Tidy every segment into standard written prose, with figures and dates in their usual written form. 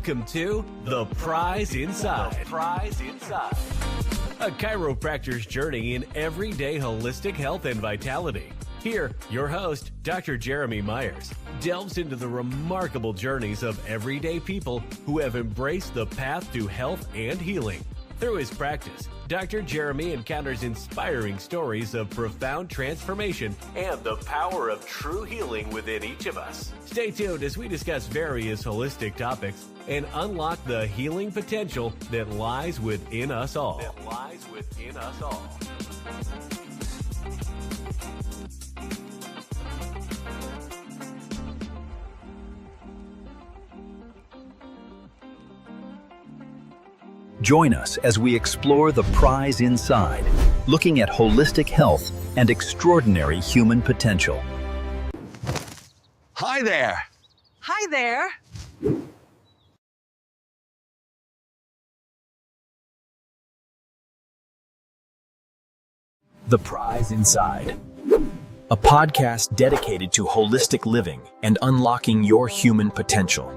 Welcome to The Prize Inside. The Prize Inside. A chiropractor's journey in everyday holistic health and vitality. Here, your host, Dr. Jeremy Myers, delves into the remarkable journeys of everyday people who have embraced the path to health and healing. Through his practice, Dr. Jeremy encounters inspiring stories of profound transformation and the power of true healing within each of us. Stay tuned as we discuss various holistic topics and unlock the healing potential that lies within us all. Join us as we explore the prize inside, looking at holistic health and extraordinary human potential. Hi there. Hi there. The Prize Inside, a podcast dedicated to holistic living and unlocking your human potential.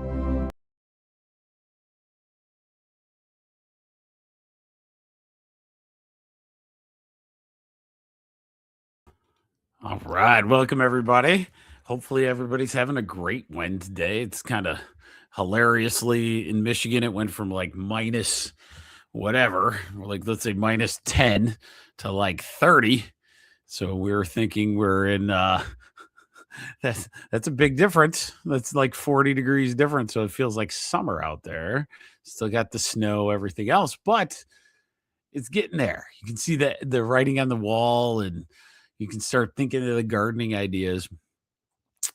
All right. Welcome, everybody. Hopefully, everybody's having a great Wednesday. It's kind of hilariously in Michigan, it went from like minus whatever, like let's say minus 10 to like 30. So we're thinking we're in, that's a big difference. That's like 40 degrees difference. So it feels like summer out there. Still got the snow, everything else, but it's getting there. You can see the writing on the wall and you can start thinking of the gardening ideas.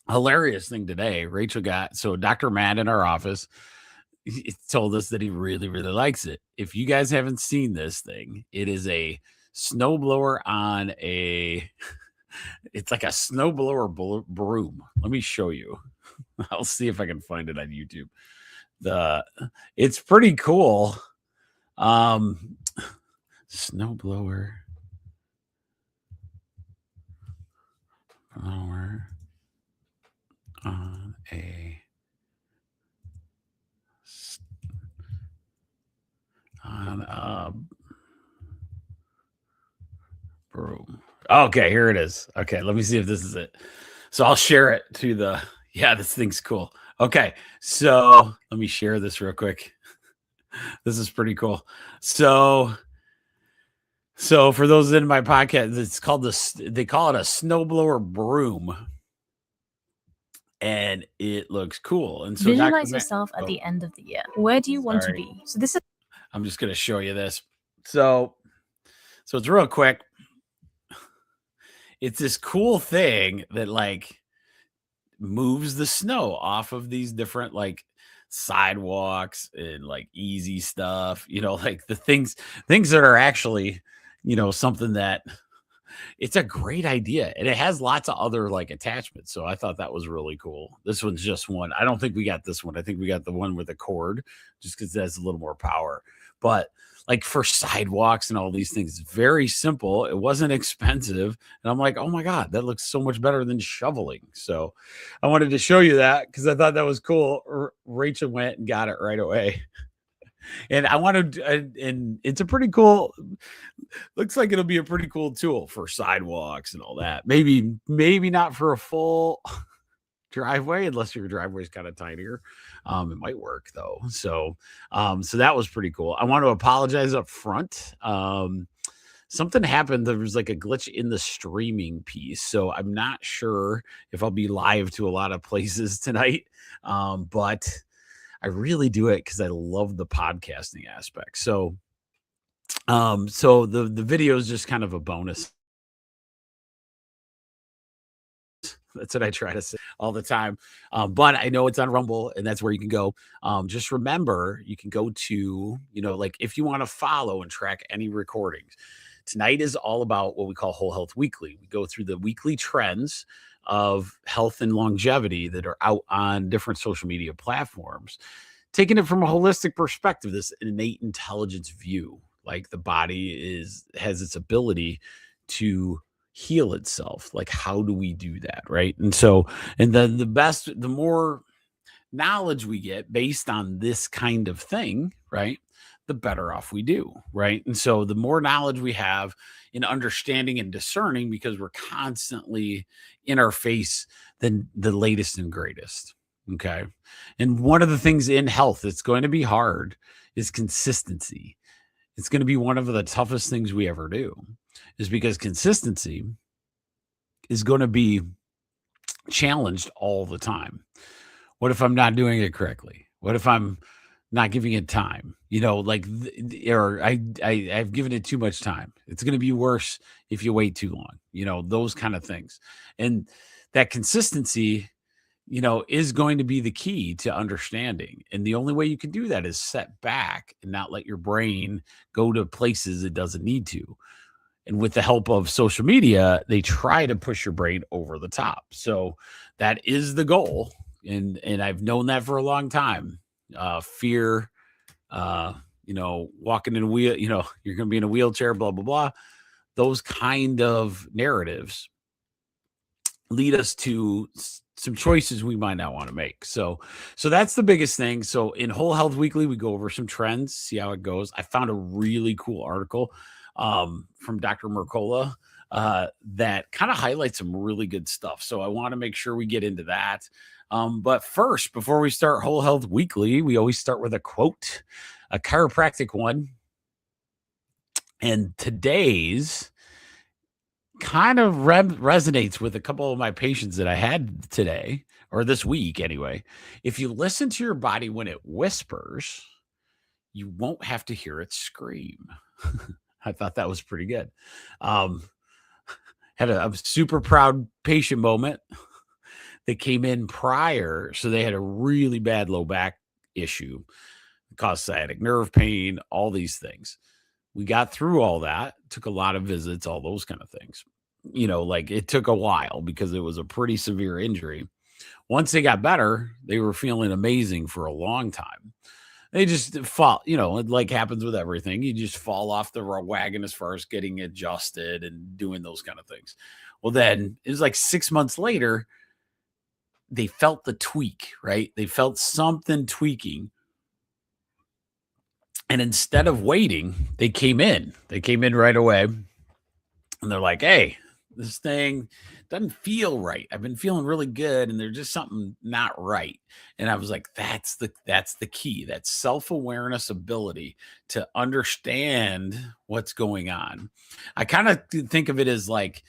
Hilarious thing today, Rachel got, so Dr. Matt in our office he told us that he really, really likes it. If you guys haven't seen this thing, it is a snowblower on it's like a snowblower broom. Let me show you. I'll see if I can find it on YouTube. It's pretty cool. Snowblower. Blower on a broom. Okay, here it is. Okay, let me see if this is it. So I'll share it to this thing's cool. Okay, so let me share this real quick. This is pretty cool. So for those in my podcast, it's called they call it a snowblower broom. And it looks cool. And so visualize yourself at the end of the year. Where do you want to be? So this is I'm just gonna show you this. So it's real quick. It's this cool thing that like moves the snow off of these different like sidewalks and like easy stuff, like the things that are actually something that it's a great idea. And it has lots of other like attachments. So I thought that was really cool. This one's just one. I don't think we got this one. I think we got the one with a cord just because it has a little more power. But like for sidewalks and all these things, it's very simple. It wasn't expensive. And I'm like, oh my God, that looks so much better than shoveling. So I wanted to show you that because I thought that was cool. Rachel went and got it right away. And I wanted, and it's a pretty cool, looks like it'll be a pretty cool tool for sidewalks and all that. Maybe not for a full driveway, unless your driveway is kind of tinier. It might work though. So that was pretty cool. I want to apologize up front. Something happened. There was like a glitch in the streaming piece. So I'm not sure if I'll be live to a lot of places tonight. But I really do it because I love the podcasting aspect. So the video is just kind of a bonus. That's what I try to say all the time. But I know it's on Rumble and that's where you can go. Just remember, you can go to, like if you want to follow and track any recordings. Tonight is all about what we call Whole Health Weekly. We go through the weekly trends of health and longevity that are out on different social media platforms, taking it from a holistic perspective, this innate intelligence view, like the body has its ability to heal itself. Like, how do we do that? Right. And so, and then the knowledge we get based on this kind of thing, right, the better off we do, right? And so the more knowledge we have in understanding and discerning, because we're constantly in our face than the latest and greatest. Okay. And one of the things in health that's going to be hard is consistency. It's going to be one of the toughest things we ever do, is because consistency is going to be challenged all the time. What if I'm not doing it correctly? What if I'm not giving it time? Or I've given it too much time. It's going to be worse if you wait too long. Those kind of things. And that consistency, is going to be the key to understanding. And the only way you can do that is set back and not let your brain go to places it doesn't need to. And with the help of social media, they try to push your brain over the top. So that is the goal. And I've known that for a long time. Fear, walking in a wheel, you're going to be in a wheelchair, blah, blah, blah. Those kind of narratives lead us to some choices we might not want to make. So that's the biggest thing. So in Whole Health Weekly, we go over some trends, see how it goes. I found a really cool article from Dr. Mercola that kind of highlights some really good stuff. So I want to make sure we get into that. But first, before we start Whole Health Weekly, we always start with a quote, a chiropractic one. And today's kind of resonates with a couple of my patients that I had today, or this week anyway. If you listen to your body when it whispers, you won't have to hear it scream. I thought that was pretty good. Had a super proud patient moment that came in prior. So they had a really bad low back issue, caused sciatic nerve pain, all these things. We got through all that, took a lot of visits, all those kind of things. It took a while because it was a pretty severe injury. Once they got better, they were feeling amazing for a long time. They just fall, it happens with everything. You just fall off the wagon as far as getting adjusted and doing those kind of things. Well, then it was like 6 months later, they felt the tweak, right? They felt something tweaking. And instead of waiting, they came in right away. And they're like, hey, this thing doesn't feel right. I've been feeling really good, and there's just something not right. And I was like, that's the key. That self-awareness ability to understand what's going on. I kind of think of it as like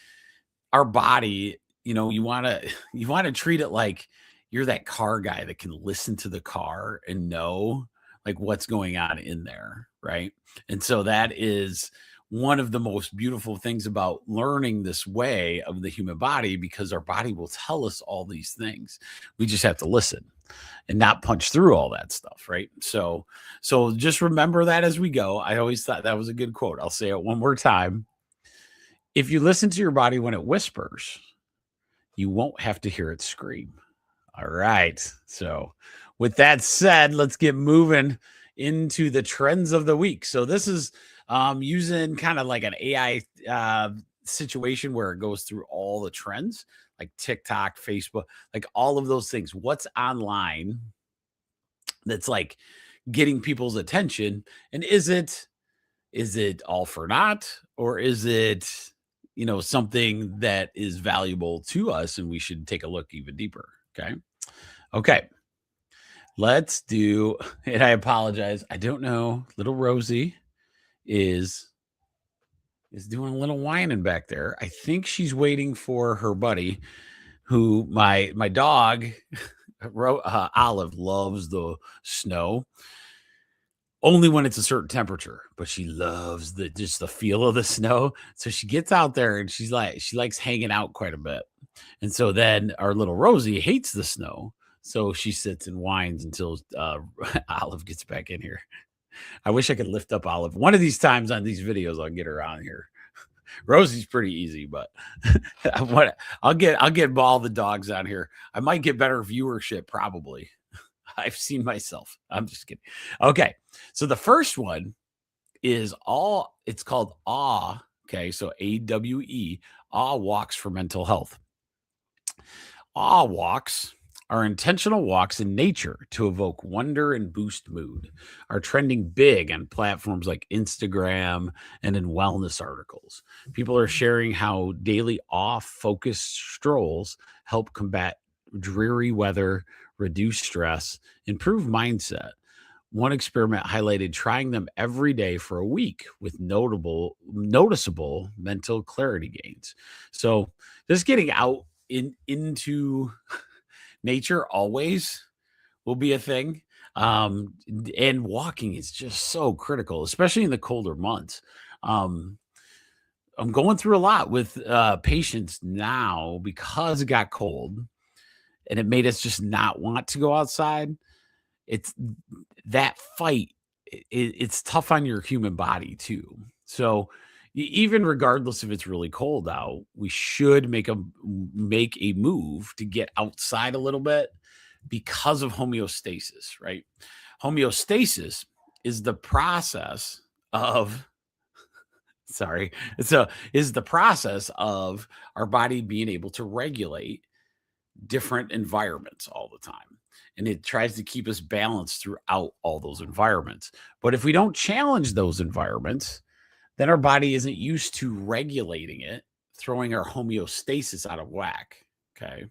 our body, you want to treat it like you're that car guy that can listen to the car and know like what's going on in there, right? And so that is one of the most beautiful things about learning this way of the human body, because our body will tell us all these things. We just have to listen and not punch through all that stuff, right? So just remember that as we go. I always thought that was a good quote. I'll say it one more time. If you listen to your body when it whispers, you won't have to hear it scream. All right. So with that said, let's get moving into the trends of the week. So this is using kind of like an AI situation where it goes through all the trends, like TikTok, Facebook, like all of those things. What's online that's like getting people's attention? And is it all for naught, or is it, something that is valuable to us and we should take a look even deeper? Okay. Let's do, and I apologize. I don't know. Little Rosie is doing a little whining back there. I think she's waiting for her buddy, who my dog, Olive, loves the snow. Only when it's a certain temperature, but she loves just the feel of the snow. So she gets out there and she likes hanging out quite a bit. And so then our little Rosie hates the snow. So she sits and whines until Olive gets back in here. I wish I could lift up Olive. One of these times on these videos, I'll get her on here. Rosie's pretty easy, but I'll get all the dogs on here. I might get better viewership, probably. I've seen myself. I'm just kidding. Okay. So the first one is it's called AWE. Okay. So AWE, AWE Walks for Mental Health. AWE Walks Our intentional walks in nature to evoke wonder and boost mood are trending big on platforms like Instagram and in wellness articles. People are sharing how daily off focus strolls help combat dreary weather, reduce stress, improve mindset. One experiment highlighted trying them every day for a week with noticeable mental clarity gains. So just getting out into nature always will be a thing. And walking is just so critical, especially in the colder months. Um, I'm going through a lot with patients now because it got cold and it made us just not want to go outside. It's that fight. It's tough on your human body too. So even regardless if it's really cold out, we should make a move to get outside a little bit because of homeostasis, right? Homeostasis is the process of sorry, is the process of our body being able to regulate different environments all the time. And it tries to keep us balanced throughout all those environments. But if we don't challenge those environments, then our body isn't used to regulating it, throwing our homeostasis out of whack. Okay.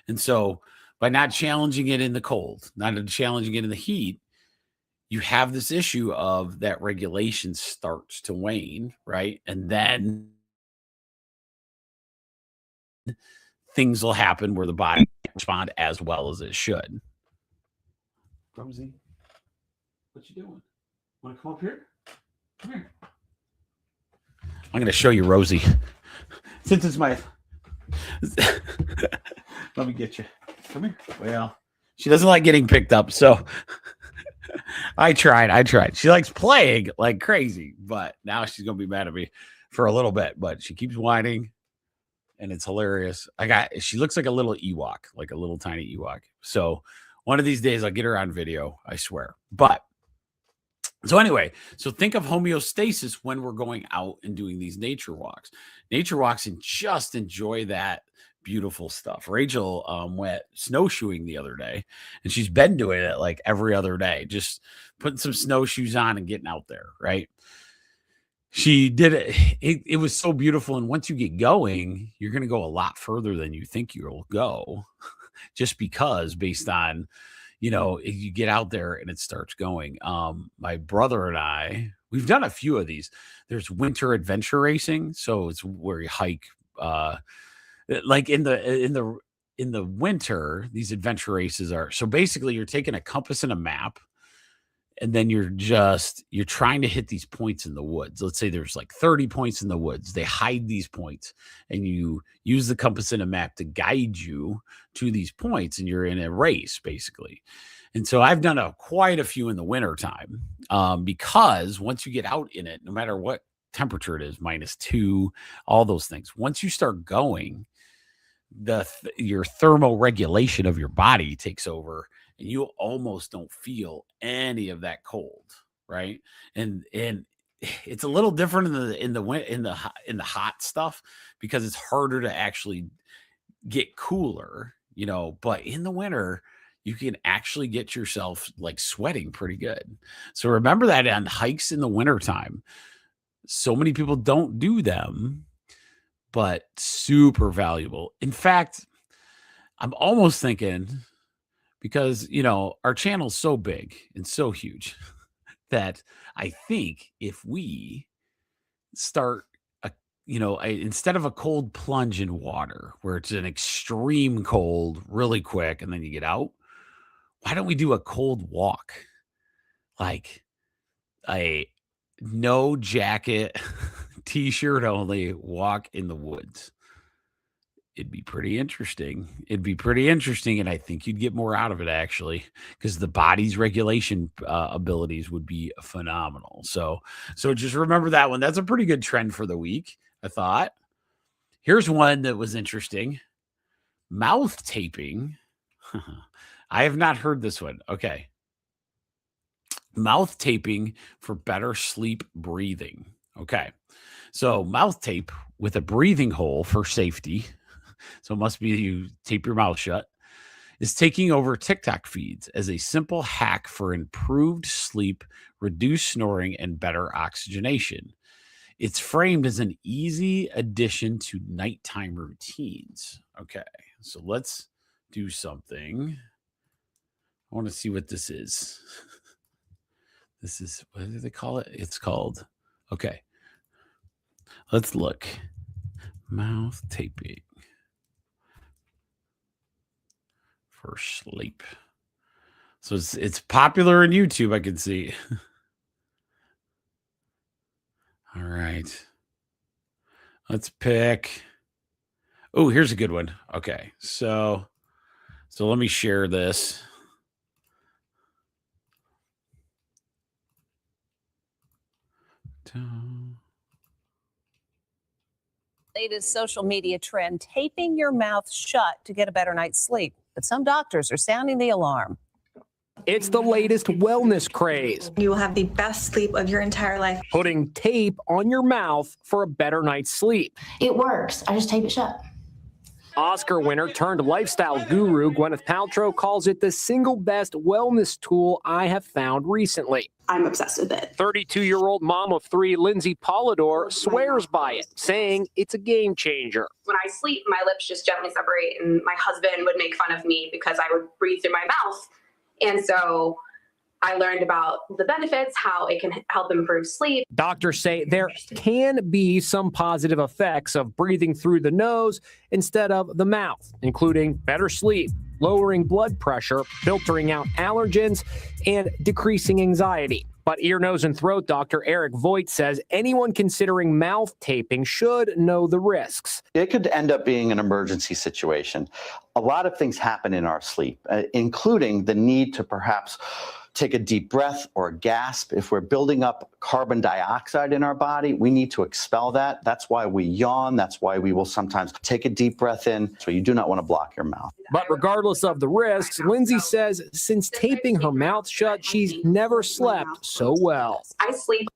And so by not challenging it in the cold, not challenging it in the heat, you have this issue of that regulation starts to wane, right? And then things will happen where the body can't respond as well as it should. Rosie, what you doing? Want to come up here? Come here. I'm going to show you Rosie. Since it's my... Let me get you. Come here. Well, she doesn't like getting picked up, so I tried. She likes playing like crazy, but now she's going to be mad at me for a little bit, but she keeps whining, and it's hilarious. She looks like a little Ewok, like a little tiny Ewok. So one of these days I'll get her on video, I swear. But so anyway, so think of homeostasis when we're going out and doing these nature walks. Nature walks and just enjoy that beautiful stuff. Rachel went snowshoeing the other day, and she's been doing it like every other day, just putting some snowshoes on and getting out there, right? She did it. It was so beautiful. And once you get going, you're going to go a lot further than you think you'll go just because based on, if you get out there and it starts going. My brother and I, we've done a few of these. There's winter adventure racing. So it's where you hike, like in the winter, these adventure races are, so basically you're taking a compass and a map, and then you're trying to hit these points in the woods. Let's say there's like 30 points in the woods. They hide these points, and you use the compass and a map to guide you to these points, and you're in a race basically. And so I've done quite a few in the winter time, because once you get out in it, no matter what temperature it is, -2, all those things, once you start going, your thermoregulation of your body takes over, and you almost don't feel any of that cold, right? And it's a little different in the hot stuff because it's harder to actually get cooler, but in the winter you can actually get yourself like sweating pretty good. So remember that on hikes in the wintertime. So many people don't do them, but super valuable. In fact, I'm almost thinking, because, our channel's so big and so huge that I think if we start, instead of a cold plunge in water where it's an extreme cold really quick and then you get out, why don't we do a cold walk? Like a no jacket, t-shirt only walk in the woods. It'd be pretty interesting. And I think you'd get more out of it, actually, because the body's regulation abilities would be phenomenal. So just remember that one. That's a pretty good trend for the week, I thought. Here's one that was interesting. Mouth taping. I have not heard this one. Okay. Mouth taping for better sleep breathing. Okay. So mouth tape with a breathing hole for safety. So it must be you tape your mouth shut, is taking over TikTok feeds as a simple hack for improved sleep, reduced snoring, and better oxygenation. It's framed as an easy addition to nighttime routines. Okay, so let's do something. I want to see what this is. This is, what do they call it? It's called, okay, let's look. Mouth taping for sleep. So it's popular on YouTube, I can see. All right. Let's pick. Oh, here's a good one. Okay. So let me share this. Latest social media trend, taping your mouth shut to get a better night's sleep. But some doctors are sounding the alarm. It's the latest wellness craze. You will have the best sleep of your entire life. Putting tape on your mouth for a better night's sleep. It works. I just tape it shut. Oscar winner turned lifestyle guru Gwyneth Paltrow calls it the single best wellness tool I have found recently. I'm obsessed with it. 32-year-old mom of 3, Lindsay Polidor, swears by it, saying it's a game changer. When I sleep, my lips just gently separate, and my husband would make fun of me because I would breathe through my mouth. And so I learned about the benefits, how it can help improve sleep. Doctors say there can be some positive effects of breathing through the nose instead of the mouth, including better sleep, lowering blood pressure, filtering out allergens, and decreasing anxiety. But ear, nose, and throat doctor Eric Voigt says anyone considering mouth taping should know the risks. It could end up being an emergency situation. A lot of things happen in our sleep, including the need to perhaps take a deep breath or gasp. If we're building up carbon dioxide in our body, we need to expel that. That's why we yawn. That's why we will sometimes take a deep breath in. So you do not want to block your mouth. But regardless of the risks, Lindsay says since taping her mouth shut, she's never slept so well. I sleep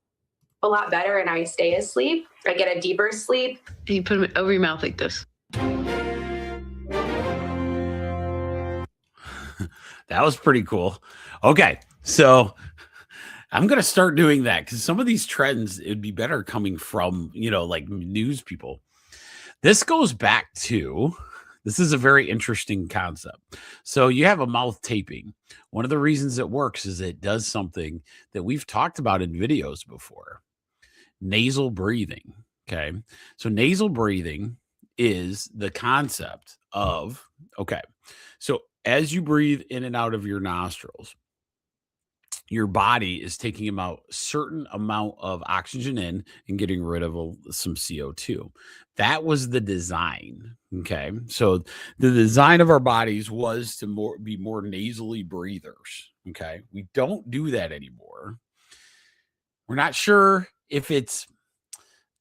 a lot better and I stay asleep. I get a deeper sleep. You put them over your mouth like this. That was pretty cool. Okay, so I'm going to start doing that because some of these trends, it'd be better coming from, like news people. This goes back to, this is a very interesting concept. So you have a mouth taping. One of the reasons it works is it does something that we've talked about in videos before. Nasal breathing, okay? So nasal breathing is the concept of, okay, so as you breathe in and out of your nostrils, your body is taking about a certain amount of oxygen in and getting rid of some CO2. That was the design. Okay. So the design of our bodies was to be more nasally breathers. Okay. We don't do that anymore. We're not sure if it's,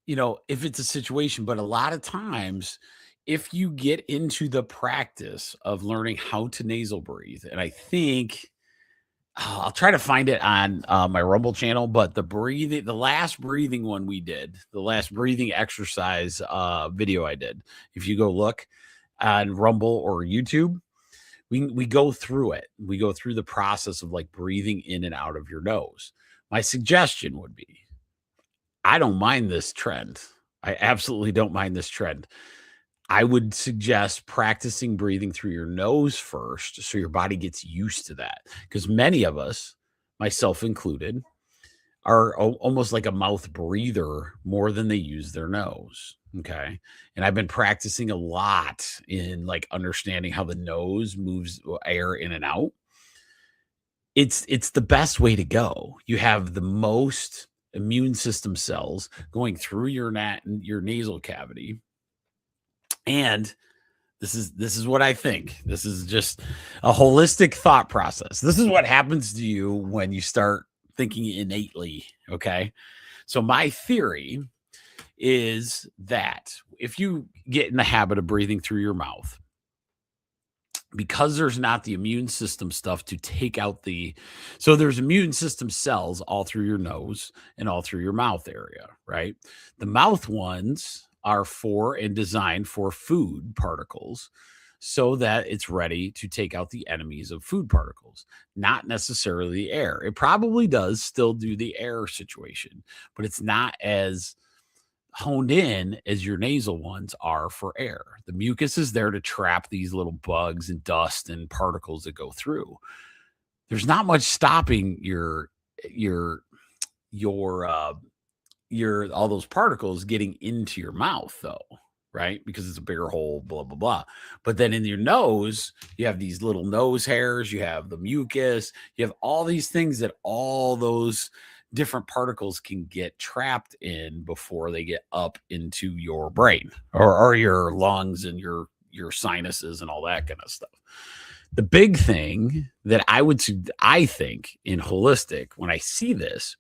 if it's a situation, but a lot of times, if you get into the practice of learning how to nasal breathe, and I think I'll try to find it on my Rumble channel, but the last breathing one we did, the last breathing exercise video I did, if you go look on Rumble or YouTube, we go through it. We go through the process of like breathing in and out of your nose. My suggestion would be, I don't mind this trend. I absolutely don't mind this trend. I would suggest practicing breathing through your nose first so your body gets used to that. Because many of us, myself included, are almost like a mouth breather more than they use their nose. Okay. And I've been practicing a lot in like understanding how the nose moves air in and out. It's the best way to go. You have the most immune system cells going through your nasal cavity. And this is what I think. This is just a holistic thought process. This is what happens to you when you start thinking innately, okay? So my theory is that if you get in the habit of breathing through your mouth, because there's not the immune system stuff to take out so there's immune system cells all through your nose and all through your mouth area, right? The mouth ones are for and designed for food particles. so that it's ready to take out the enemies of food particles, not necessarily the air. It probably does still do the air situation, but it's not as honed in as your nasal ones are for air. The mucus is there to trap these little bugs and dust and particles that go through. There's not much stopping your all those particles getting into your mouth though, right? Because it's a bigger hole, blah blah blah. But then in your nose, you have these little nose hairs, you have the mucus, you have all these things that all those different particles can get trapped in before they get up into your brain or your lungs and your sinuses and all that kind of stuff. The big thing that I think in holistic, when I see this,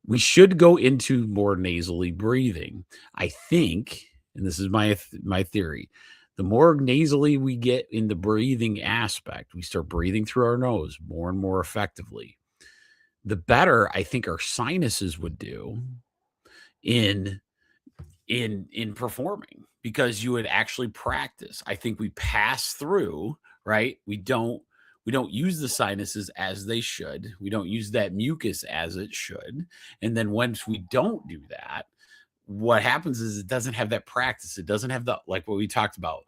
we should go into more nasally breathing. I think, and this is my theory, the more nasally we get in the breathing aspect, we start breathing through our nose more and more effectively, the better I think our sinuses would do in performing, because you would actually practice. I think we pass through, right? We don't use the sinuses as they should. We don't use that mucus as it should. And then once we don't do that, what happens is it doesn't have that practice. It doesn't have like what we talked about.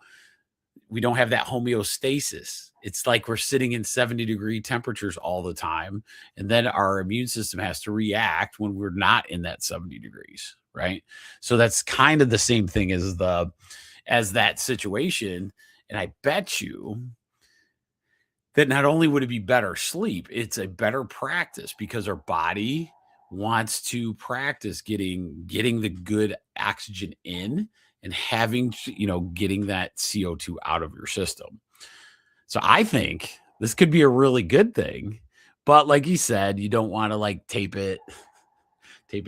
We don't have that homeostasis. It's like we're sitting in 70-degree temperatures all the time. And then our immune system has to react when we're not in that 70 degrees, right? So that's kind of the same thing as that situation. And I bet you that not only would it be better sleep, it's a better practice because our body wants to practice getting the good oxygen in and getting that CO2 out of your system. So I think this could be a really good thing, but like you said, you don't want to like tape it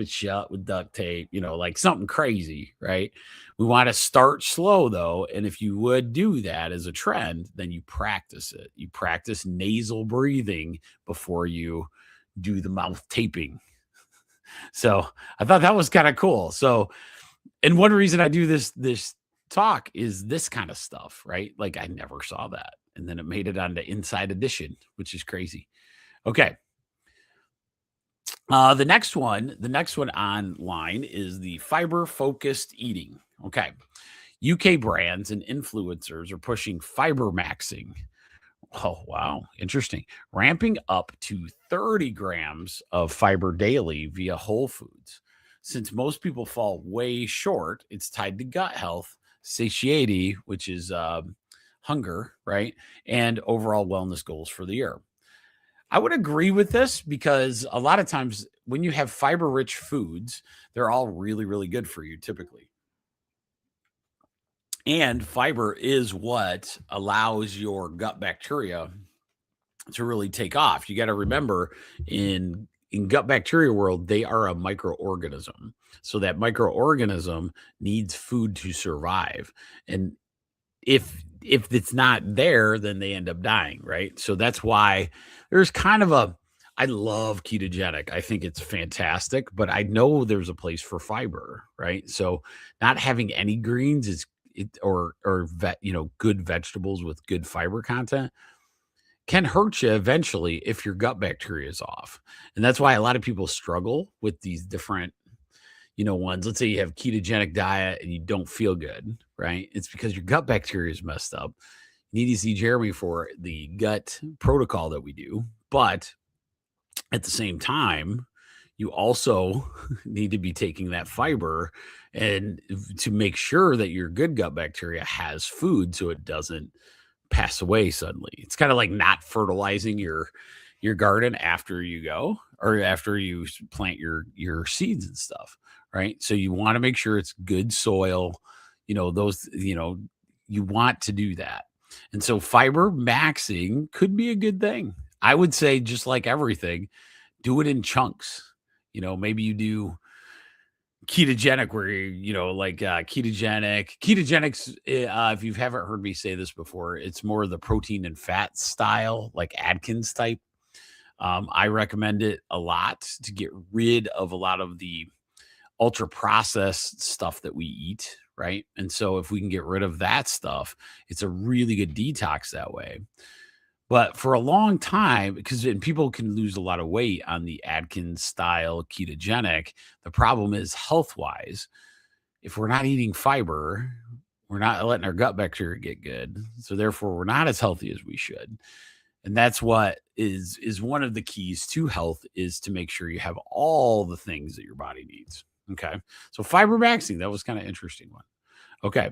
shut with duct tape, like something crazy, right? We want to start slow though. And if you would do that as a trend, then you practice it. You practice nasal breathing before you do the mouth taping. So I thought that was kind of cool. So, and one reason I do this talk is this kind of stuff, right? Like I never saw that. And then it made it onto Inside Edition, which is crazy. Okay. The next one online is the fiber focused eating. Okay. UK brands and influencers are pushing fiber maxing. Oh, wow. Interesting. Ramping up to 30 grams of fiber daily via Whole Foods. Since most people fall way short, it's tied to gut health, satiety, which is hunger, right? And overall wellness goals for the year. I would agree with this because a lot of times when you have fiber rich foods, they're all really, really good for you typically. And fiber is what allows your gut bacteria to really take off. You got to remember in gut bacteria world, they are a microorganism. So that microorganism needs food to survive. And if it's not there, then they end up dying, right? So that's why there's kind of I love ketogenic. I think it's fantastic, but I know there's a place for fiber, right? So not having any greens good vegetables with good fiber content can hurt you eventually if your gut bacteria is off. And that's why a lot of people struggle with these different ones. Let's say you have ketogenic diet and you don't feel good, right? It's because your gut bacteria is messed up. You need to see Jeremy for the gut protocol that we do. But at the same time, you also need to be taking that fiber and to make sure that your good gut bacteria has food so it doesn't pass away suddenly. It's kind of like not fertilizing your garden after you go or after you plant your seeds and stuff, right? So you want to make sure it's good soil, you want to do that. And so fiber maxing could be a good thing. I would say, just like everything, do it in chunks. Maybe you do ketogenic where ketogenics, if you haven't heard me say this before, it's more the protein and fat style, like Atkins type. I recommend it a lot to get rid of a lot of the ultra processed stuff that we eat, right? And so if we can get rid of that stuff, it's a really good detox that way. But for a long time, because people can lose a lot of weight on the Atkins style ketogenic, the problem is health wise, if we're not eating fiber, we're not letting our gut bacteria get good. So therefore, we're not as healthy as we should. And that's what is one of the keys to health, is to make sure you have all the things that your body needs. Okay. So fiber maxing, that was kind of interesting one. Okay.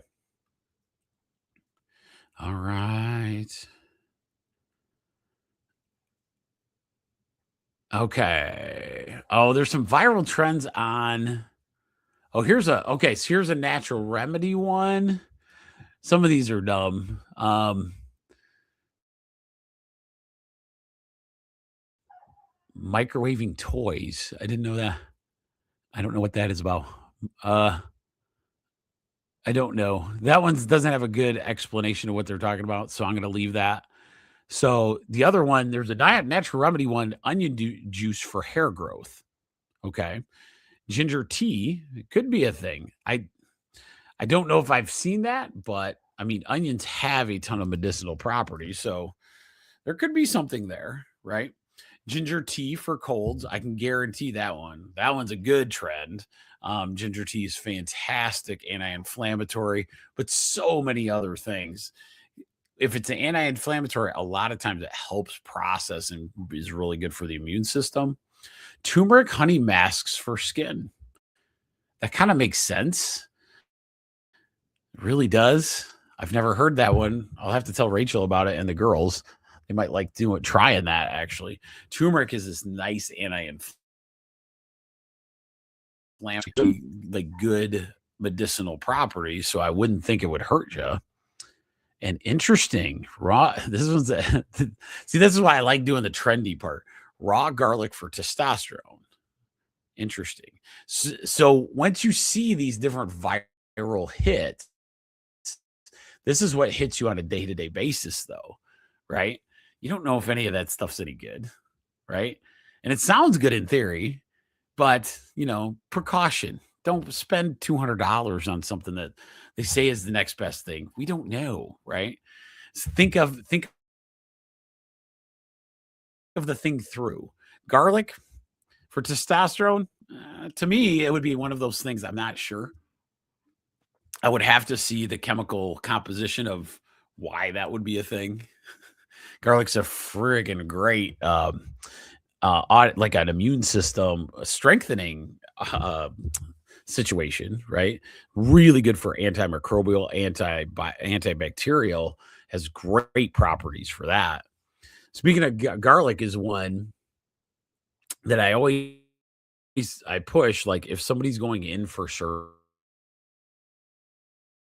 All right. Okay. Oh, there's some viral trends on. Oh, here's a natural remedy one. Some of these are dumb. Microwaving toys. I didn't know that. I don't know what that is about. I don't know. That one doesn't have a good explanation of what they're talking about, so I'm going to leave that. So the other one, there's a natural remedy one, onion juice for hair growth. Okay. Ginger tea, it could be a thing. I don't know if I've seen that, but I mean, onions have a ton of medicinal properties, so there could be something there, right? Ginger tea for colds, I can guarantee that one. That one's a good trend. Ginger tea is fantastic, anti-inflammatory, but so many other things. If it's an anti-inflammatory, a lot of times it helps process and is really good for the immune system. Turmeric honey masks for skin. That kind of makes sense. It really does. I've never heard that one. I'll have to tell Rachel about it and the girls. They might like trying that, actually. Turmeric is this nice anti-inflammatory, like good medicinal properties, so I wouldn't think it would hurt you. And interesting, this is why I like doing the trendy part. Raw garlic for testosterone. Interesting. So once you see these different viral hits, this is what hits you on a day-to-day basis, though, right? You don't know if any of that stuff's any good, right? And it sounds good in theory, but, precaution. Don't spend $200 on something that they say is the next best thing. We don't know, right? So think of the thing through. Garlic for testosterone, to me, it would be one of those things. I'm not sure. I would have to see the chemical composition of why that would be a thing. Garlic's a friggin' great, like an immune system strengthening situation, right? Really good for antimicrobial, antibacterial, has great properties for that. Speaking of garlic, is one that I push, like if somebody's going in for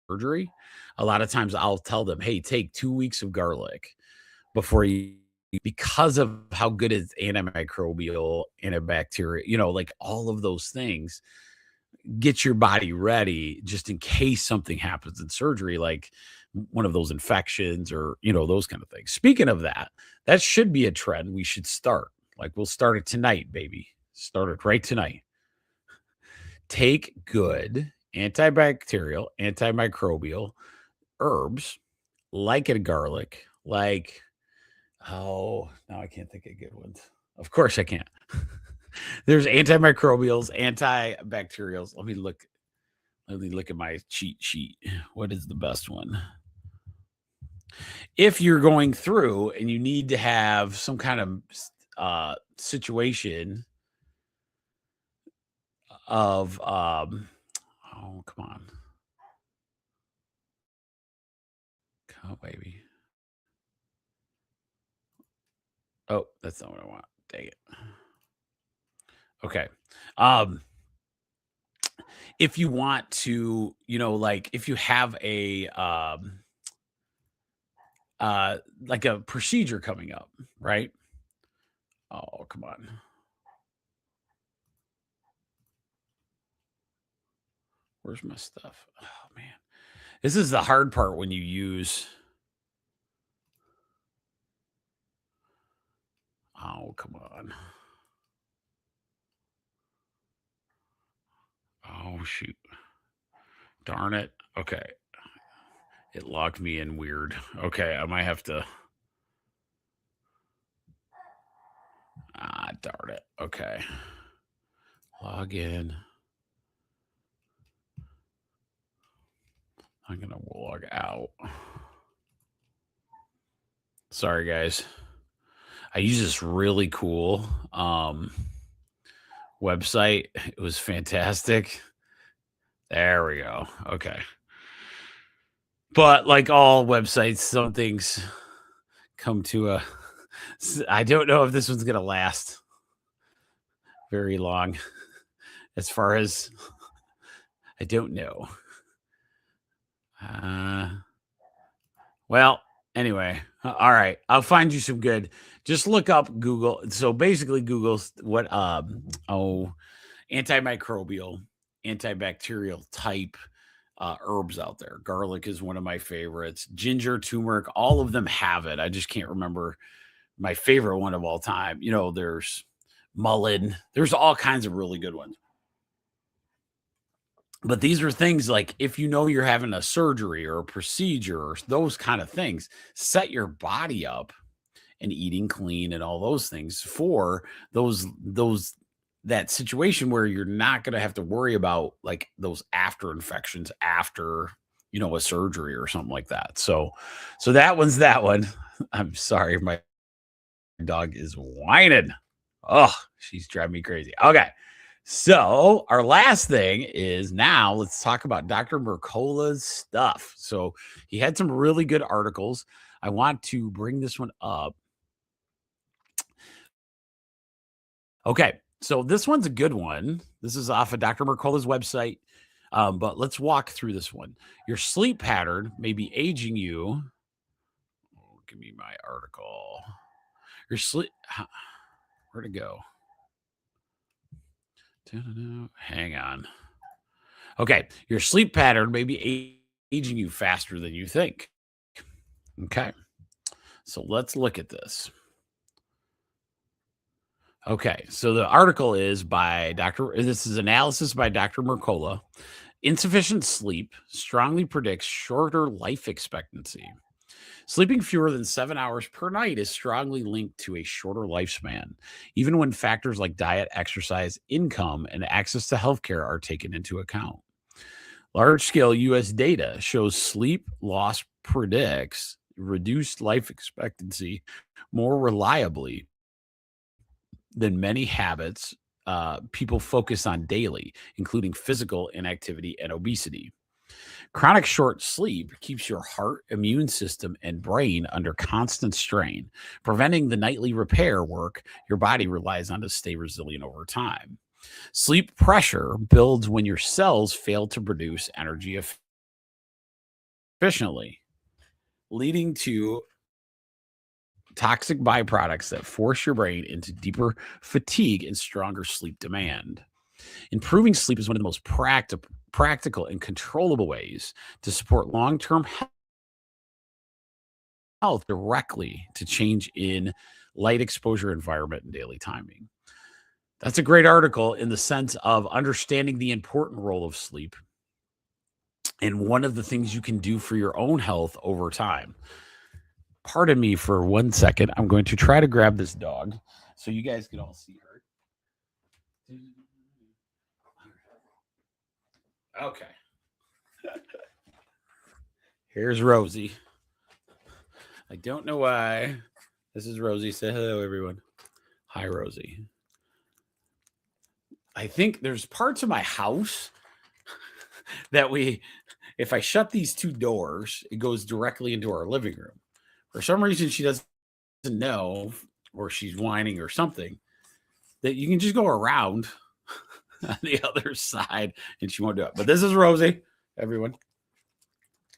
surgery, a lot of times I'll tell them, hey, take 2 weeks of garlic before you, because of how good it's antimicrobial, antibacterial, like all of those things, get your body ready just in case something happens in surgery, like one of those infections or, those kind of things. Speaking of that should be a trend we should start. Like we'll start it tonight, baby. Start it right tonight. Take good antibacterial, antimicrobial herbs like a garlic, like, oh, now I can't think of good ones. Of course I can't. There's antimicrobials, antibacterials. Let me look at my cheat sheet. What is the best one? If you're going through and you need to have some kind of situation of oh, come on. Oh, baby. Oh, that's not what I want. Dang it. Okay. If you want to, like if you have a like a procedure coming up, right? Oh, come on. Where's my stuff? Oh man. This is the hard part when you use. Oh, come on. Oh, shoot. Darn it. Okay. It locked me in weird. Okay, I might have to. Darn it. Okay. Log in. I'm going to log out. Sorry, guys. I use this really cool website. It was fantastic. There we go. Okay. But like all websites, some things come to a... I don't know if this one's going to last very long. As far as... I don't know. Well, anyway, all right. I'll find you some good. Just look up Google. So basically, Google's what antimicrobial, antibacterial type herbs out there. Garlic is one of my favorites. Ginger, turmeric, all of them have it. I just can't remember my favorite one of all time. You know, there's mullein. There's all kinds of really good ones. But these are things like if you know you're having a surgery or a procedure or those kind of things, set your body up and eating clean and all those things for that situation where you're not going to have to worry about like those after infections after, you know, a surgery or something like that. So that one's that one. I'm sorry. My dog is whining. Oh, she's driving me crazy. Okay. So our last thing is now let's talk about Dr. Mercola's stuff. So he had some really good articles. I want to bring this one up. Okay. So this one's a good one. This is off of Dr. Mercola's website. But let's walk through this one. Your sleep pattern may be aging you. Oh, give me my article. Your sleep. Where'd it go? Hang on. Okay. Your sleep pattern may be aging you faster than you think. Okay. So let's look at this. Okay. So the article is by this is analysis by Dr. Mercola. Insufficient sleep strongly predicts shorter life expectancy. Sleeping fewer than 7 hours per night is strongly linked to a shorter lifespan, even when factors like diet, exercise, income, and access to healthcare are taken into account. Large-scale U.S. data shows sleep loss predicts reduced life expectancy more reliably than many habits people focus on daily, including physical inactivity and obesity. Chronic short sleep keeps your heart, immune system, and brain under constant strain, preventing the nightly repair work your body relies on to stay resilient over time. Sleep pressure builds when your cells fail to produce energy efficiently, leading to toxic byproducts that force your brain into deeper fatigue and stronger sleep demand. Improving sleep is one of the most practical and controllable ways to support long-term health directly to change in light exposure environment and daily timing. That's a great article in the sense of understanding the important role of sleep and one of the things you can do for your own health over time. Pardon me for 1 second. I'm going to try to grab this dog so you guys can all see her. Okay. Here's Rosie. I don't know why. This is Rosie. Say hello, everyone. Hi, Rosie. I think there's parts of my house that if I shut these two doors, it goes directly into our living room. For some reason, she doesn't know, or she's whining or something, that you can just go around on the other side and she won't do it. But this is Rosie, everyone.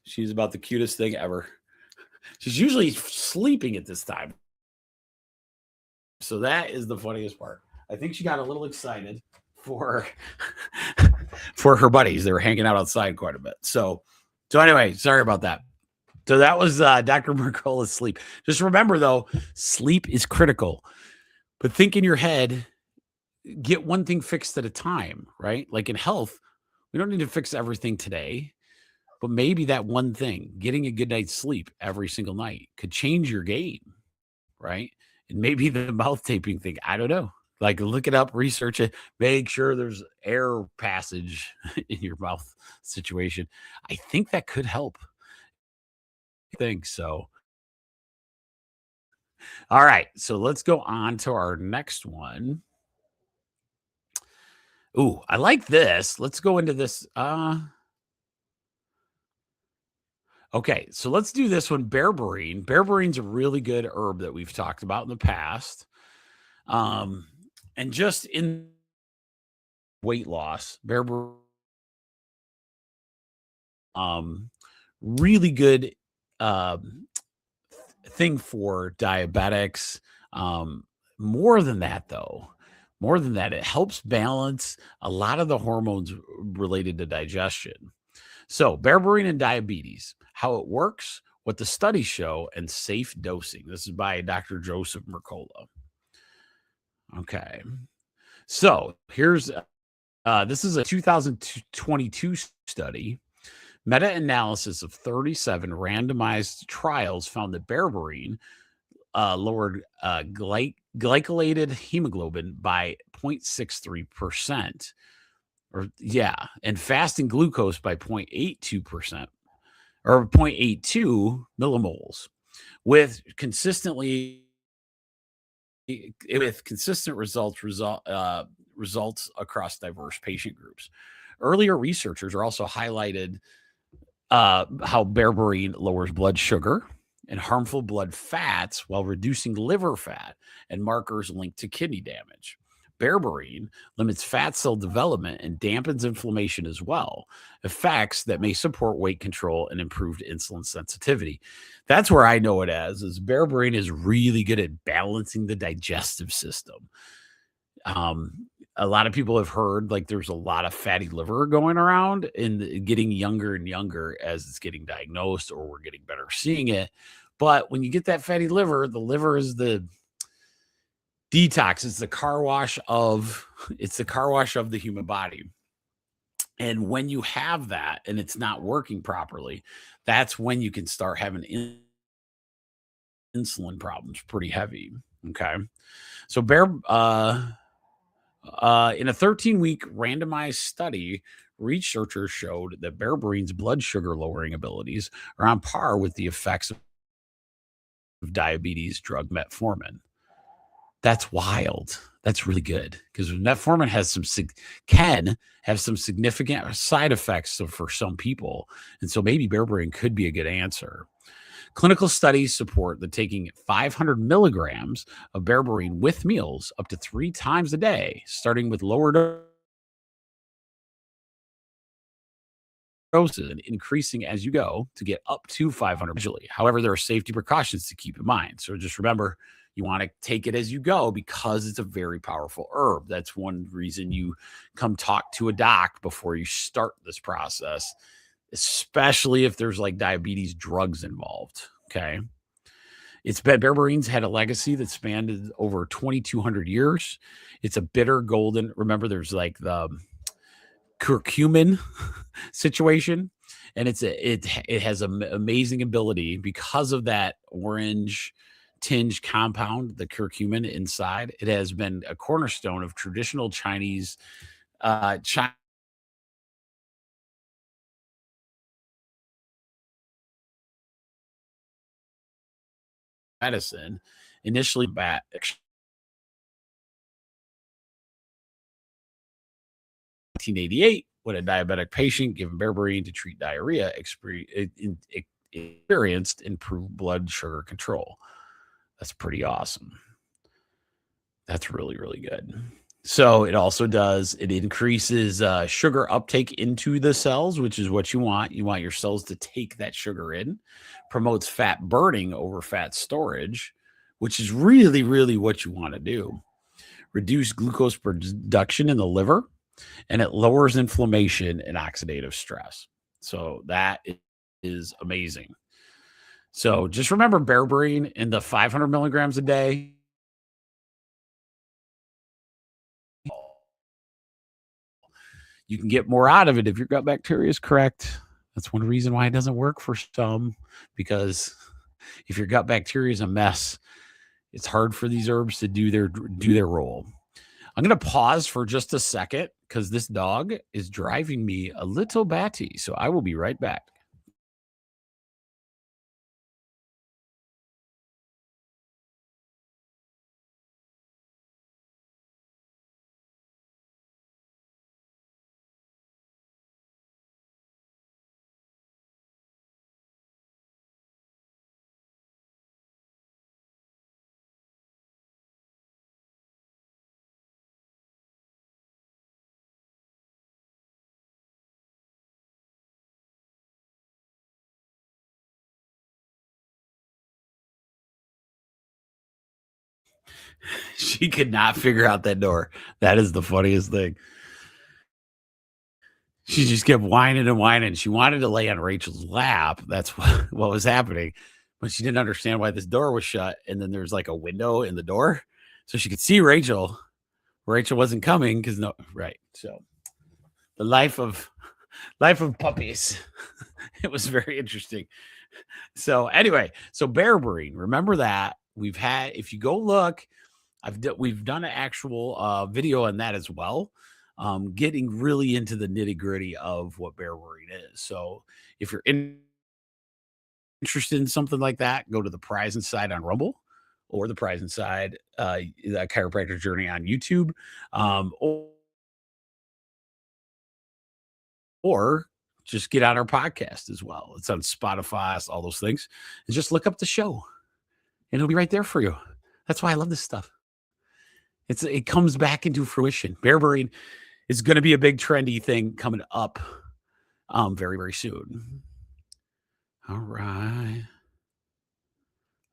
She's about the cutest thing ever. She's usually sleeping at this time. So that is the funniest part. I think she got a little excited for her buddies. They were hanging out outside quite a bit. So anyway, sorry about that. So that was Dr. Mercola's sleep. Just remember, though, sleep is critical. But think in your head, get one thing fixed at a time, right? Like in health, we don't need to fix everything today. But maybe that one thing, getting a good night's sleep every single night, could change your game, right? And maybe the mouth taping thing, I don't know. Like, look it up, research it, make sure there's air passage in your mouth situation. I think that could help. I think so. All right, so let's go on to our next one. Ooh, I like this. Let's go into this. Okay, so let's do this one. Berberine. Berberine's a really good herb that we've talked about in the past. And just in weight loss, berberine, really good thing for diabetics. More than that, though, it helps balance a lot of the hormones related to digestion. So, berberine and diabetes, how it works, what the studies show, and safe dosing. This is by Dr. Joseph Mercola. Okay. So, here's this is a 2022 study. Meta-analysis of 37 randomized trials found that berberine lowered glycolated hemoglobin by 0.63%. And fasting glucose by 0.82% or 0.82 millimoles with consistent results across diverse patient groups. Earlier researchers are also highlighted how berberine lowers blood sugar and harmful blood fats while reducing liver fat and markers linked to kidney damage. Berberine limits fat cell development and dampens inflammation as well, effects that may support weight control and improved insulin sensitivity. That's where I know it as, is berberine is really good at balancing the digestive system. A lot of people have heard like there's a lot of fatty liver going around and getting younger and younger as it's getting diagnosed, or we're getting better seeing it. But when you get that fatty liver, the liver is the detox. It's the car wash of the human body. And when you have that and it's not working properly, that's when you can start having insulin problems pretty heavy. Okay. So in a 13-week randomized study, researchers showed that berberine's blood sugar lowering abilities are on par with the effects of diabetes drug metformin. That's wild. That's really good because metformin can have some significant side effects for some people. And so maybe berberine could be a good answer. Clinical studies support that taking 500 milligrams of berberine with meals up to 3 times a day, starting with lower doses and increasing as you go to get up to 500 gradually. However, there are safety precautions to keep in mind. So just remember, you want to take it as you go because it's a very powerful herb. That's one reason you come talk to a doc before you start this process, especially if there's like diabetes drugs involved. Okay. Berberine's had a legacy that spanned over 2,200 years. It's a bitter golden. Remember, there's like the curcumin situation, and it has an amazing ability because of that orange tinge compound, the curcumin inside. It has been a cornerstone of traditional Chinese medicine, initially 1988 when a diabetic patient given berberine to treat diarrhea experienced improved blood sugar control. That's pretty awesome. That's really, really good. So it also it increases sugar uptake into the cells, which is what you want. You want your cells to take that sugar in, promotes fat burning over fat storage, which is really, really what you want to do. Reduce glucose production in the liver, and it lowers inflammation and oxidative stress. So that is amazing. So just remember berberine in the 500 milligrams a day. You can get more out of it if your gut bacteria is correct. That's one reason why it doesn't work for some, because if your gut bacteria is a mess, it's hard for these herbs to do their role. I'm going to pause for just a second because this dog is driving me a little batty. So I will be right back. She could not figure out that door. That is the funniest thing. She just kept whining and whining. She wanted to lay on Rachel's lap. That's what was happening. But she didn't understand why this door was shut. And then there's like a window in the door. So she could see Rachel. Rachel wasn't coming because right. So the life of puppies. It was very interesting. So anyway, so berberine, remember that we've had, if you go look, we've done an actual video on that as well. Getting really into the nitty gritty of what berberine is. So if you're interested in something like that, go to the Prize Inside on Rumble or the Prize Inside, the Chiropractor Journey on YouTube, or just get on our podcast as well. It's on Spotify, all those things, and just look up the show and it'll be right there for you. That's why I love this stuff. It comes back into fruition. Berberine is going to be a big trendy thing coming up very, very soon. All right.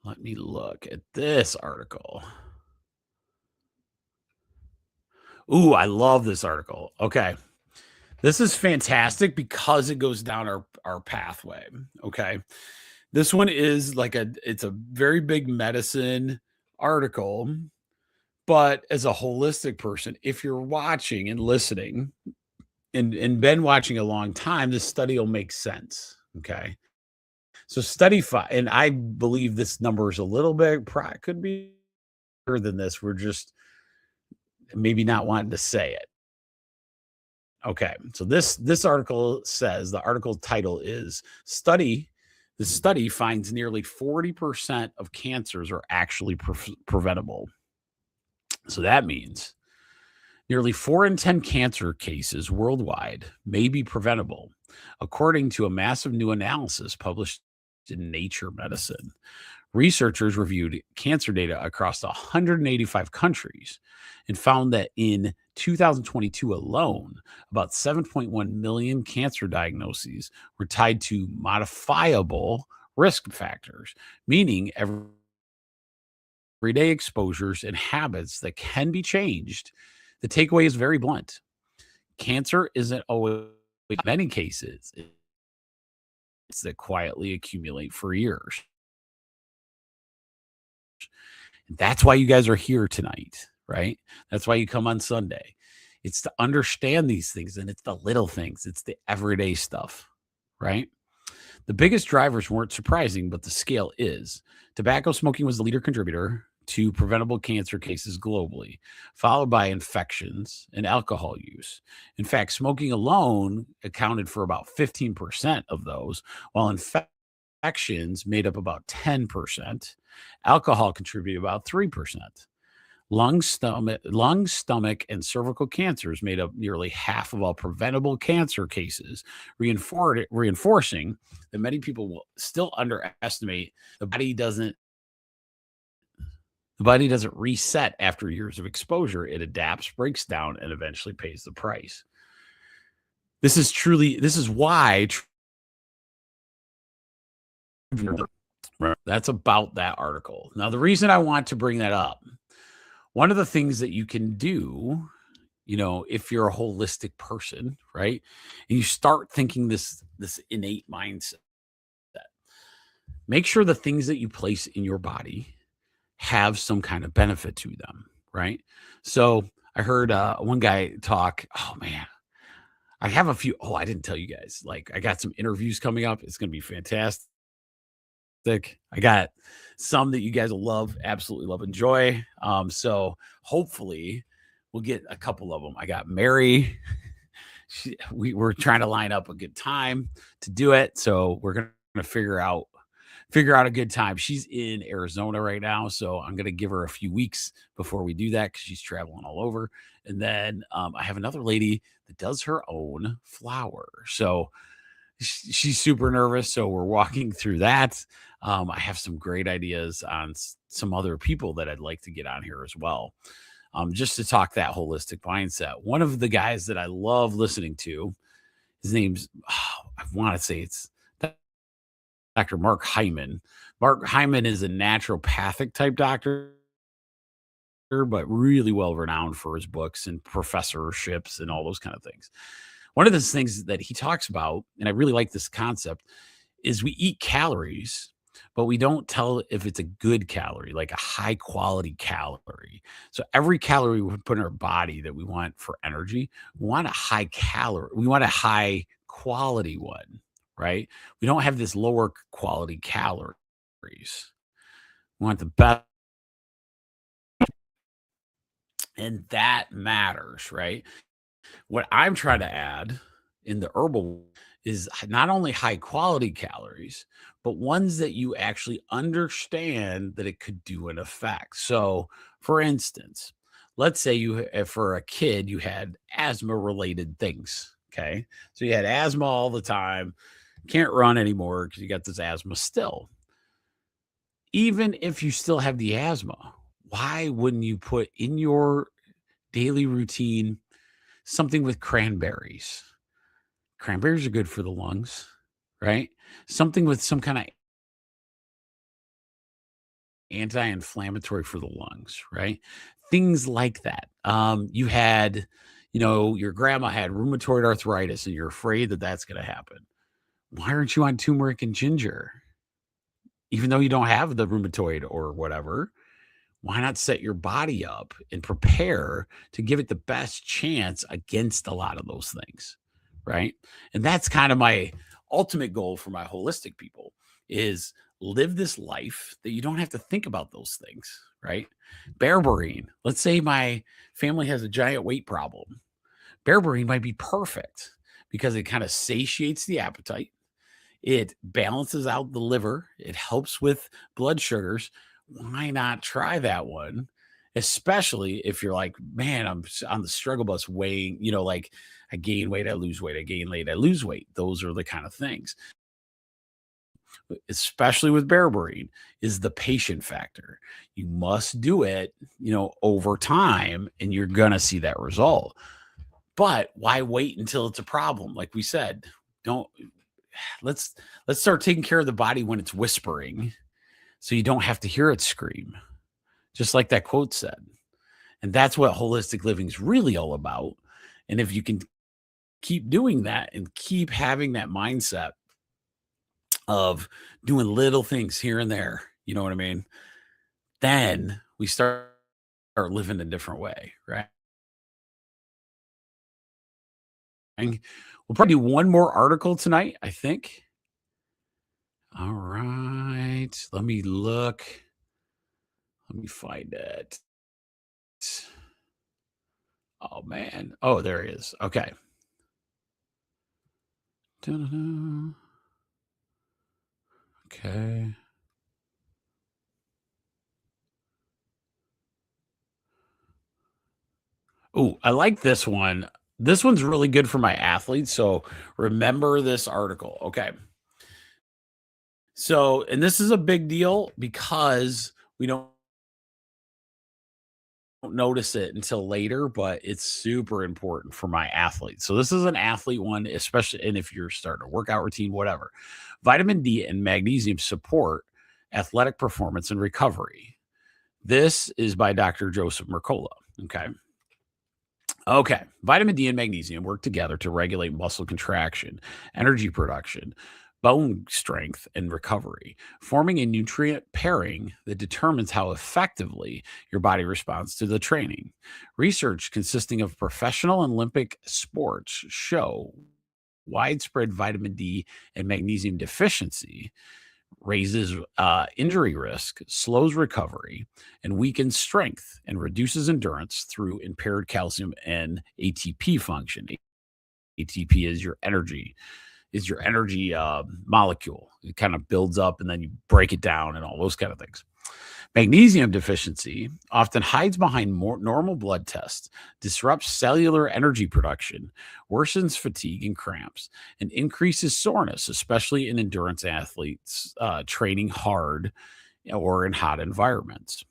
Let me look at this article. Ooh, I love this article. Okay. This is fantastic because it goes down our pathway. Okay. This one is it's a very big medicine article, but as a holistic person, if you're watching and listening and been watching a long time, this study will make sense. Okay. So study 5, and I believe this number is a little bit, could be bigger than this. We're just maybe not wanting to say it. Okay. So this article says, the article title is the study finds nearly 40% of cancers are actually preventable. So that means nearly 4 in 10 cancer cases worldwide may be preventable, according to a massive new analysis published in Nature Medicine. Researchers reviewed cancer data across 185 countries and found that in 2022 alone, about 7.1 million cancer diagnoses were tied to modifiable risk factors, meaning everyday exposures and habits that can be changed. The takeaway is very blunt. Cancer isn't always, in many cases, it's that quietly accumulate for years. That's why you guys are here tonight, right? That's why you come on Sunday. It's to understand these things, and it's the little things. It's the everyday stuff, right? The biggest drivers weren't surprising, but the scale is. Tobacco smoking was the leader contributor to preventable cancer cases globally, followed by infections and alcohol use. In fact, smoking alone accounted for about 15% of those, while infections made up about 10%. Alcohol contributed about 3%. Lung, stomach, and cervical cancers made up nearly half of all preventable cancer cases, reinforcing that many people will still underestimate the body doesn't reset after years of exposure. It adapts, breaks down, and eventually pays the price. This is why that's about that article. Now, the reason I want to bring that up, one of the things that you can do, if you're a holistic person, right, and you start thinking this innate mindset, make sure the things that you place in your body have some kind of benefit to them, right? So I heard one guy talk, oh man, I have a few. Oh, I didn't tell you guys. Like, I got some interviews coming up. It's going to be fantastic. I got some that you guys will love, absolutely love, enjoy. So hopefully we'll get a couple of them. I got Mary. We're trying to line up a good time to do it. So we're going to figure out a good time. She's in Arizona right now, so I'm going to give her a few weeks before we do that because she's traveling all over. And then I have another lady that does her own flower. So she's super nervous. So we're walking through that. I have some great ideas on some other people that I'd like to get on here as well. Just to talk that holistic mindset. One of the guys that I love listening to, his name's, I want to say it's Dr. Mark Hyman. Mark Hyman is a naturopathic type doctor, but really well renowned for his books and professorships and all those kind of things. One of the things that he talks about, and I really like this concept, is we eat calories, but we don't tell if it's a good calorie, like a high quality calorie. So every calorie we put in our body that we want for energy, we want a high quality one, right? We don't have this lower quality calories. We want the best. And that matters, right? What I'm trying to add in the herbal is not only high quality calories, but ones that you actually understand that it could do an effect. So, for instance, let's say for a kid, you had asthma related things. Okay. So you had asthma all the time, can't run anymore because you got this asthma still. Even if you still have the asthma, why wouldn't you put in your daily routine something with cranberries? Cranberries are good for the lungs, right? Something with some kind of anti-inflammatory for the lungs, right? Things like that. You had, your grandma had rheumatoid arthritis and you're afraid that that's going to happen. Why aren't you on turmeric and ginger? Even though you don't have the rheumatoid or whatever, why not set your body up and prepare to give it the best chance against a lot of those things, right? And that's kind of my ultimate goal for my holistic people is live this life that you don't have to think about those things, right? Berberine. Let's say my family has a giant weight problem. Berberine might be perfect because it kind of satiates the appetite. It balances out the liver. It helps with blood sugars. Why not try that one? Especially if you're like, man, I'm on the struggle bus weighing, like I gain weight, I lose weight, I gain weight, I lose weight. Those are the kind of things. Especially with berberine is the patient factor. You must do it, over time, and you're going to see that result. But why wait until it's a problem? Like we said, let's start taking care of the body when it's whispering so you don't have to hear it scream, just like that quote said. And that's what holistic living is really all about. And if you can keep doing that and keep having that mindset of doing little things here and there, you know what I mean? Then we start living a different way, right? We'll probably do one more article tonight, I think. All right. Let me look. Let me find it. Oh, man. Oh, there he is. Okay. Da-da-da. Okay. Oh, I like this one. This one's really good for my athletes. So remember this article. Okay. So, and this is a big deal because we don't notice it until later, but it's super important for my athletes. So this is an athlete one, especially, and if you're starting a workout routine, whatever. Vitamin D and magnesium support athletic performance and recovery. This is by Dr. Joseph Mercola. Okay. Vitamin D and magnesium work together to regulate muscle contraction, energy production, bone strength and recovery, forming a nutrient pairing that determines how effectively your body responds to the training. Research consisting of professional and Olympic sports show widespread vitamin D and magnesium deficiency raises injury risk, slows recovery, and weakens strength and reduces endurance through impaired calcium and ATP function. ATP is your energy molecule. It kind of builds up and then you break it down and all those kind of things. Magnesium deficiency often hides behind more normal blood tests, disrupts cellular energy production, worsens fatigue and cramps, and increases soreness, especially in endurance athletes training hard or in hot environments.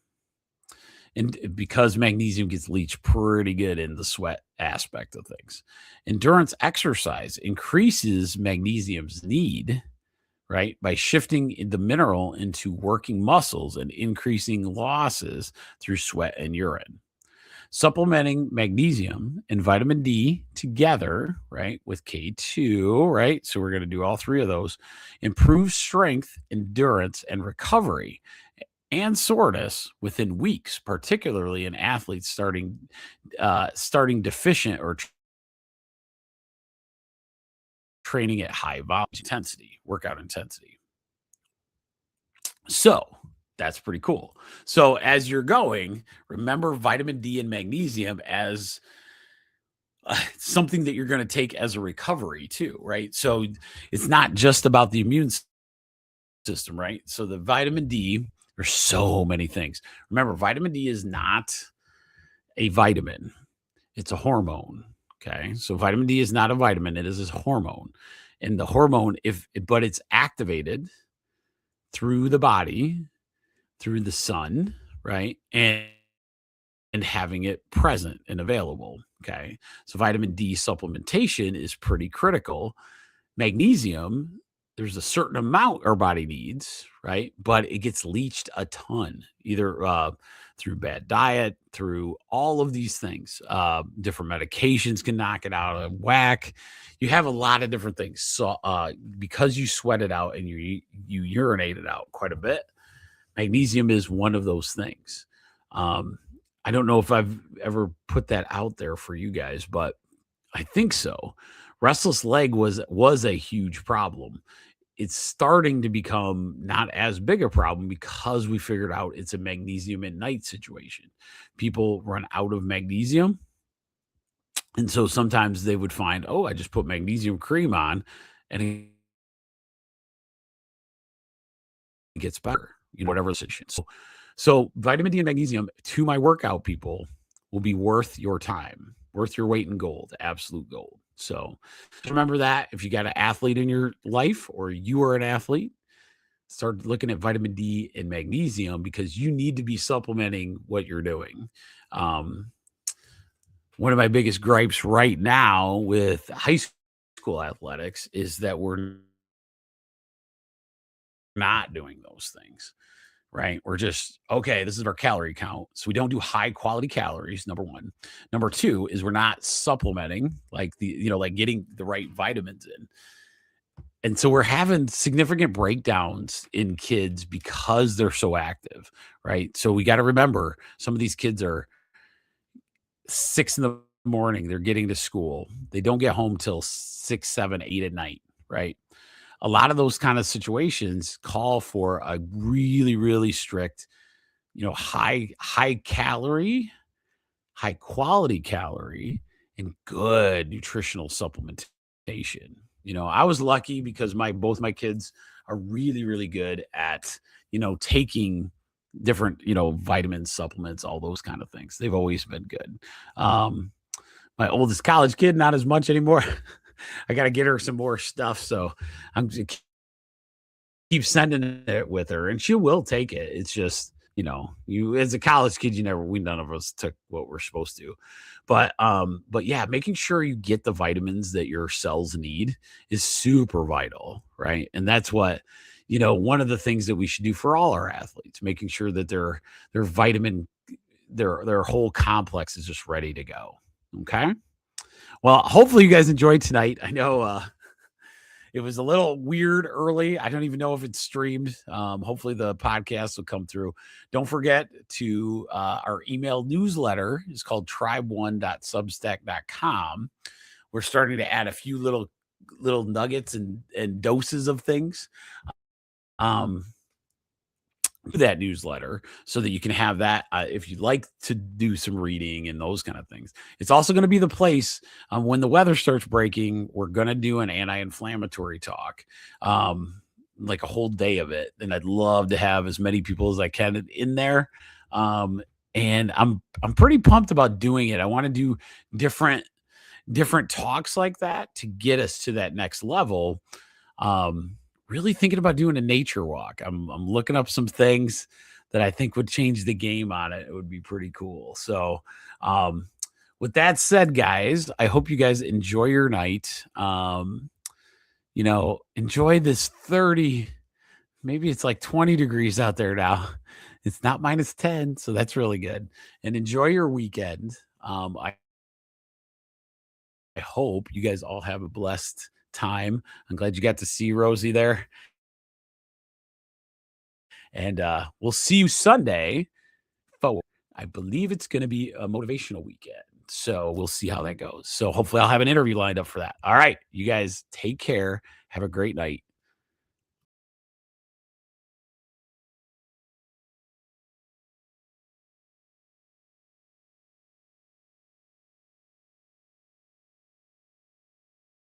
And because magnesium gets leached pretty good in the sweat aspect of things. Endurance exercise increases magnesium's need, right, by shifting the mineral into working muscles and increasing losses through sweat and urine. Supplementing magnesium and vitamin D together, right, with K2, right? So we're going to do all three of those, improves strength, endurance, and recovery and soreness within weeks, particularly in athletes starting deficient or training at high volume intensity, workout intensity. So that's pretty cool. So as you're going, remember vitamin D and magnesium as something that you're going to take as a recovery too, right? So it's not just about the immune system, right? So the vitamin D, there's so many things. Remember, vitamin D is not a vitamin. It's a hormone. Okay. So vitamin D is not a vitamin. It is a hormone. And the hormone, but it's activated through the body, through the sun, right? And having it present and available. Okay. So vitamin D supplementation is pretty critical. Magnesium, there's a certain amount our body needs, right? But it gets leached a ton, either through bad diet, through all of these things. Different medications can knock it out of whack. You have a lot of different things. So because you sweat it out and you urinate it out quite a bit, magnesium is one of those things. I don't know if I've ever put that out there for you guys, but I think so. Restless leg was a huge problem. It's starting to become not as big a problem because we figured out it's a magnesium at night situation. People run out of magnesium. And so sometimes they would find, I just put magnesium cream on and it gets better, whatever the situation. So vitamin D and magnesium to my workout people will be worth your time, worth your weight in gold, absolute gold. So remember that if you got an athlete in your life or you are an athlete, start looking at vitamin D and magnesium because you need to be supplementing what you're doing. One of my biggest gripes right now with high school athletics is that we're not doing those things. Right? We're just, okay, this is our calorie count. So we don't do high quality calories, number one. Number two is we're not supplementing like getting the right vitamins in. And so we're having significant breakdowns in kids because they're so active, right? So we got to remember some of these kids are 6 a.m. They're getting to school. They don't get home till 6, 7, 8 at night, right? A lot of those kind of situations call for a really, really strict, high calorie, high quality calorie, and good nutritional supplementation. I was lucky because both my kids are really, really good at, taking different, vitamins, supplements, all those kind of things. They've always been good. My oldest college kid, not as much anymore. I got to get her some more stuff. So I'm just keep sending it with her and she will take it. It's just, you as a college kid, none of us took what we're supposed to, but yeah, making sure you get the vitamins that your cells need is super vital. Right. And that's what, one of the things that we should do for all our athletes, making sure that their vitamin, their whole complex is just ready to go. Okay. Well, hopefully you guys enjoyed tonight. I know it was a little weird early. I don't even know if it's streamed. Hopefully the podcast will come through. Don't forget to our email newsletter is called tribe1.substack.com. We're starting to add a few little nuggets and doses of things to that newsletter so that you can have that if you'd like to do some reading and those kind of things. It's also going to be the place when the weather starts breaking. We're going to do an anti-inflammatory talk, like a whole day of it, and I'd love to have as many people as I can in there. And I'm pretty pumped about doing it. I want to do different talks like that to get us to that next level. Really thinking about doing a nature walk. I'm looking up some things that I think would change the game on it. It would be pretty cool. So, with that said, guys, I hope you guys enjoy your night. Enjoy this 30, maybe it's like 20 degrees out there now. It's not -10, so that's really good. And enjoy your weekend. I hope you guys all have a blessed time. I'm glad you got to see Rosie there. And we'll see you Sunday. I believe it's going to be a motivational weekend. So we'll see how that goes. So hopefully I'll have an interview lined up for that. All right. You guys take care. Have a great night.